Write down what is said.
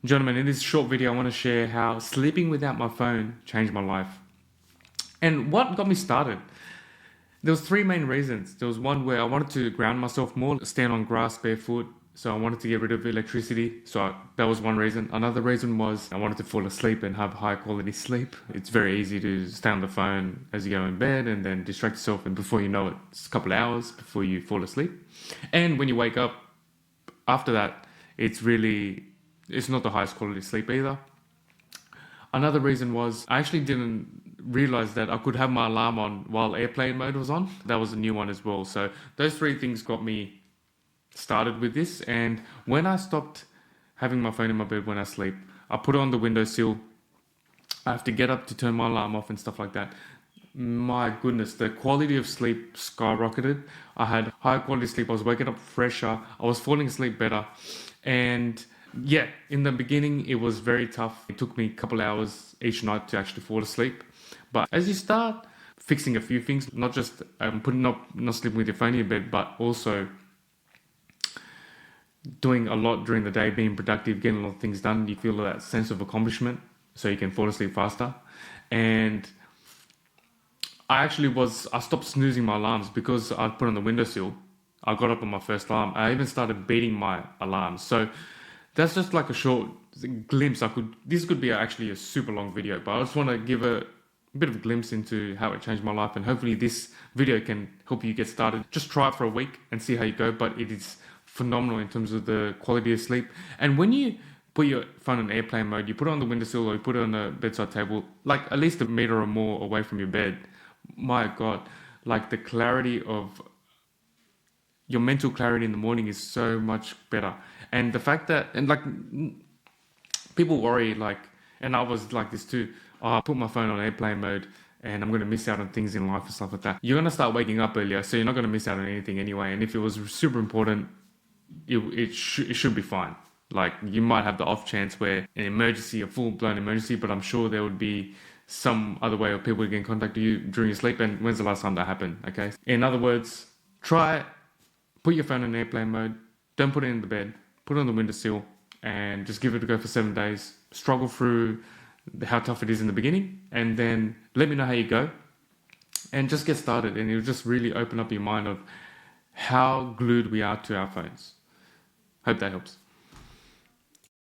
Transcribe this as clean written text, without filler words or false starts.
Gentlemen, in this short video, I want to share how sleeping without my phone changed my life. And what got me started? There was three main reasons. There was one where I wanted to ground myself more, stand on grass barefoot. So I wanted to get rid of electricity. That was one reason. Another reason was I wanted to fall asleep and have high quality sleep. It's very easy to stay on the phone as you go in bed and then distract yourself. And before you know it, it's a couple of hours before you fall asleep. And when you wake up after that, it's not the highest quality sleep either. Another reason was I actually didn't realize that I could have my alarm on while airplane mode was on. That was a new one as well. So those three things got me started with this. And when I stopped having my phone in my bed when I sleep, I put it on the windowsill. I have to get up to turn my alarm off and stuff like that. My goodness, the quality of sleep skyrocketed. I had high quality sleep. I was waking up fresher. I was falling asleep better. And yeah, in the beginning, it was very tough. It took me a couple hours each night to actually fall asleep. But as you start fixing a few things, not just not sleeping with your phone in your bed, but also doing a lot during the day, being productive, getting a lot of things done, you feel that sense of accomplishment so you can fall asleep faster. And I stopped snoozing my alarms because I put on the windowsill. I got up on my first alarm. I even started beating my alarms. So that's just like a short glimpse. This could be actually a super long video, but I just want to give a bit of a glimpse into how it changed my life, and hopefully this video can help you get started. Just try it for a week and see how you go, but it is phenomenal in terms of the quality of sleep. And when you put your phone on airplane mode, you put it on the windowsill or you put it on the bedside table, like at least a meter or more away from your bed, my God, like the clarity of your mental clarity in the morning is so much better. And the fact that, and like people worry, like, and I was like this too, I put my phone on airplane mode and I'm going to miss out on things in life and stuff like that. You're going to start waking up earlier, so you're not going to miss out on anything anyway. And if it was super important, it should be fine. Like you might have the off chance where an emergency, a full blown emergency, but I'm sure there would be some other way of people getting in contact with you during your sleep. And when's the last time that happened? Okay. In other words, put your phone in airplane mode. Don't put it in the bed. Put it on the windowsill and just give it a go for 7 days. Struggle through how tough it is in the beginning, and then let me know how you go. And just get started, and it'll just really open up your mind of how glued we are to our phones. Hope that helps.